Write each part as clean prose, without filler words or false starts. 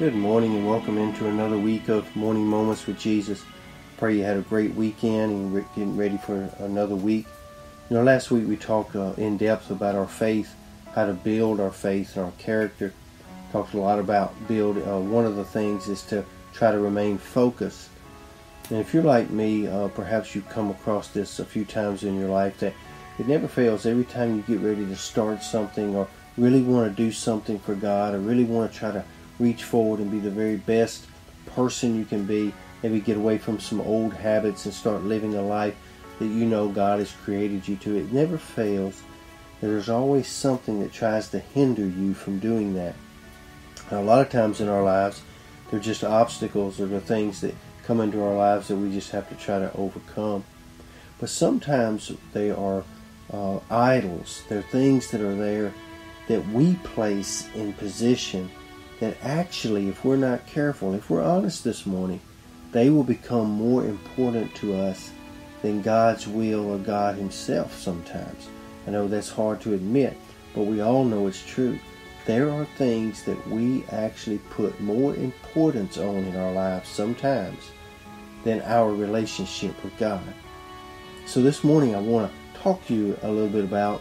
Good morning and welcome into another week of Morning Moments with Jesus. Pray you had a great weekend and you're getting ready for another week. Last week we talked in depth about our faith, how to build our faith and our character. Talked a lot about one of the things is to try to remain focused. And if you're like me, perhaps you've come across this a few times in your life, that it never fails. Every time you get ready to start something or really want to do something for God or really want to try to reach forward and be the very best person you can be, maybe get away from some old habits and start living a life that you know God has created you to. It never fails. There's always something that tries to hinder you from doing that. Now, a lot of times in our lives, they're just obstacles or the things that come into our lives that we just have to try to overcome. But sometimes they are idols. They're things that are there that we place in position that actually, if we're not careful, if we're honest this morning, they will become more important to us than God's will or God Himself sometimes. I know that's hard to admit, but we all know it's true. There are things that we actually put more importance on in our lives sometimes than our relationship with God. So this morning I want to talk to you a little bit about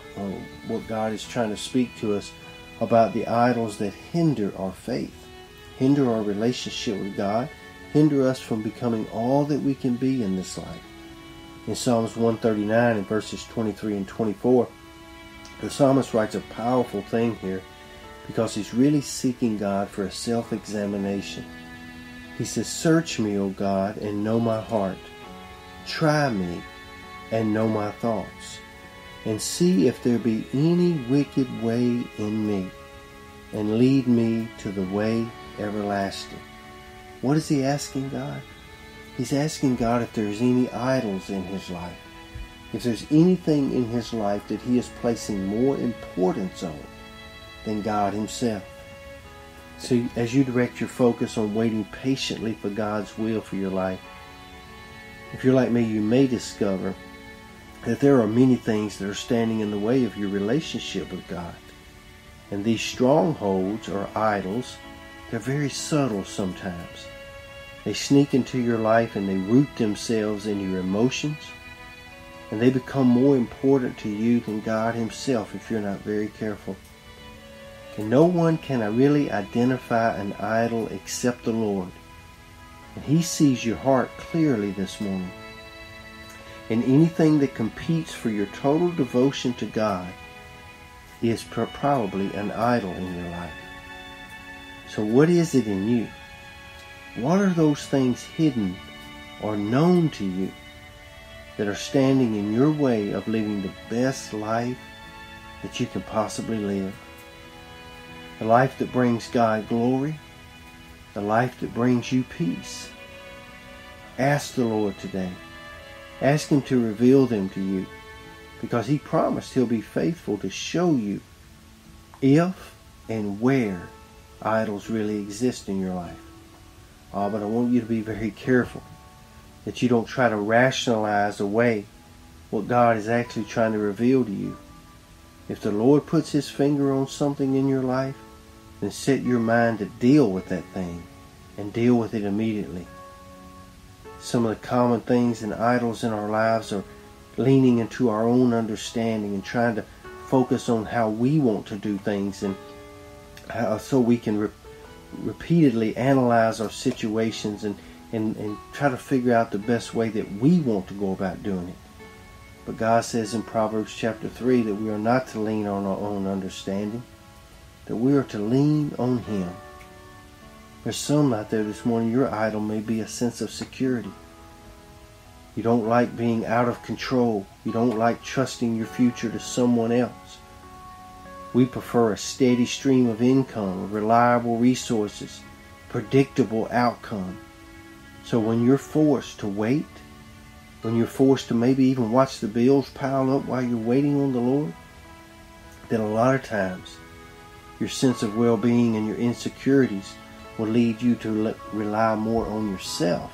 what God is trying to speak to us about the idols that hinder our faith, hinder our relationship with God, hinder us from becoming all that we can be in this life. In Psalms 139 and verses 23 and 24, the psalmist writes a powerful thing here because he's really seeking God for a self-examination. He says, "Search me, O God, and know my heart. Try me and know my thoughts, and see if there be any wicked way in me, and lead me to the way everlasting." What is he asking God? He's asking God if there's any idols in his life, if there's anything in his life that he is placing more importance on than God Himself. So as you direct your focus on waiting patiently for God's will for your life, if you're like me, you may discover that there are many things that are standing in the way of your relationship with God. And these strongholds or idols, they're very subtle sometimes. They sneak into your life and they root themselves in your emotions, and they become more important to you than God Himself if you're not very careful. And no one can really identify an idol except the Lord. And He sees your heart clearly this morning. And anything that competes for your total devotion to God is probably an idol in your life. So what is it in you? What are those things hidden or known to you that are standing in your way of living the best life that you can possibly live? The life that brings God glory, the life that brings you peace. Ask the Lord today. Ask Him to reveal them to you, because He promised He'll be faithful to show you if and where idols really exist in your life. But I want you to be very careful that you don't try to rationalize away what God is actually trying to reveal to you. If the Lord puts His finger on something in your life, then set your mind to deal with that thing and deal with it immediately. Some of the common things and idols in our lives are leaning into our own understanding and trying to focus on how we want to do things, and so we can repeatedly analyze our situations and try to figure out the best way that we want to go about doing it. But God says in Proverbs chapter 3 that we are not to lean on our own understanding, that we are to lean on Him. There's some out there this morning, your idol may be a sense of security. You don't like being out of control. You don't like trusting your future to someone else. We prefer a steady stream of income, reliable resources, predictable outcome. So when you're forced to wait, when you're forced to maybe even watch the bills pile up while you're waiting on the Lord, then a lot of times your sense of well-being and your insecurities will lead you to rely more on yourself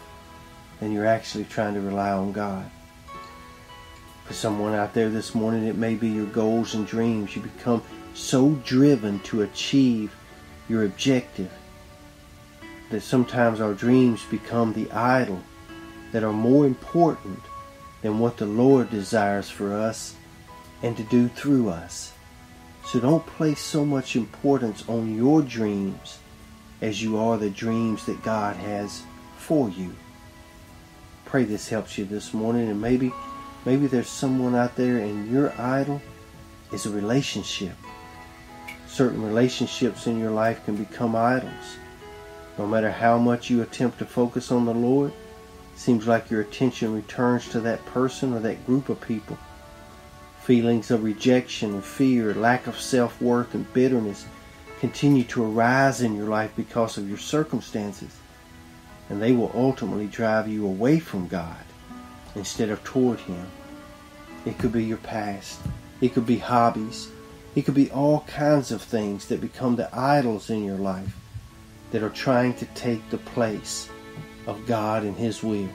than you're actually trying to rely on God. For someone out there this morning, it may be your goals and dreams. You become so driven to achieve your objective that sometimes our dreams become the idol that are more important than what the Lord desires for us and to do through us. So don't place so much importance on your dreams as you are the dreams that God has for you. Pray this helps you this morning, and maybe there's someone out there and your idol is a relationship. Certain relationships in your life can become idols. No matter how much you attempt to focus on the Lord, it seems like your attention returns to that person or that group of people. Feelings of rejection and fear, lack of self-worth and bitterness continue to arise in your life because of your circumstances, and they will ultimately drive you away from God instead of toward Him. It could be your past. It could be hobbies. It could be all kinds of things that become the idols in your life that are trying to take the place of God and His will.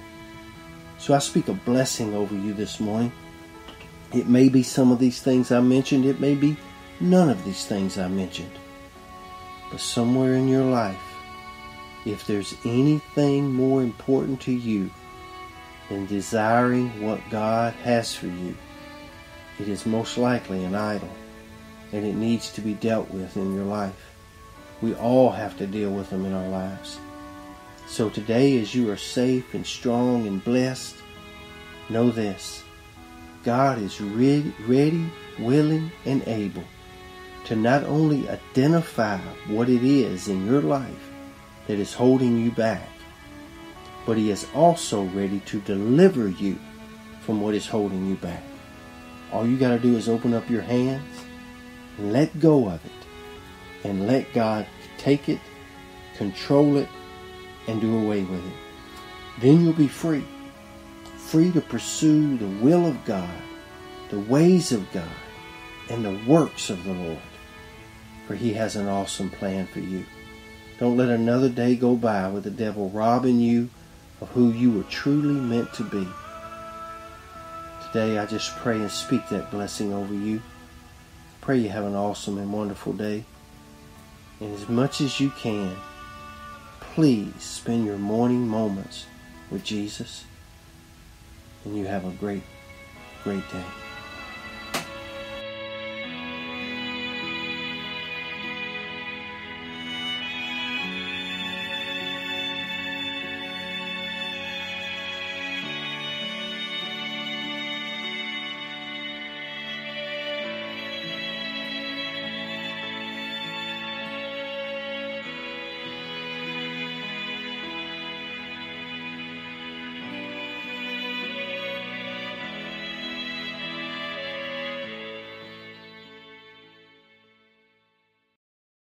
So I speak a blessing over you this morning. It may be some of these things I mentioned. It may be none of these things I mentioned. But somewhere in your life, if there's anything more important to you than desiring what God has for you, it is most likely an idol, and it needs to be dealt with in your life. We all have to deal with them in our lives. So today, as you are safe and strong and blessed, know this: God is ready, willing, and able to not only identify what it is in your life that is holding you back, but He is also ready to deliver you from what is holding you back. All you got to do is open up your hands and let go of it, and let God take it, control it, and do away with it. Then you'll be free to pursue the will of God, the ways of God, and the works of the Lord. For He has an awesome plan for you. Don't let another day go by with the devil robbing you of who you were truly meant to be. Today I just pray and speak that blessing over you. Pray you have an awesome and wonderful day. And as much as you can, please spend your morning moments with Jesus. And you have a great, great day.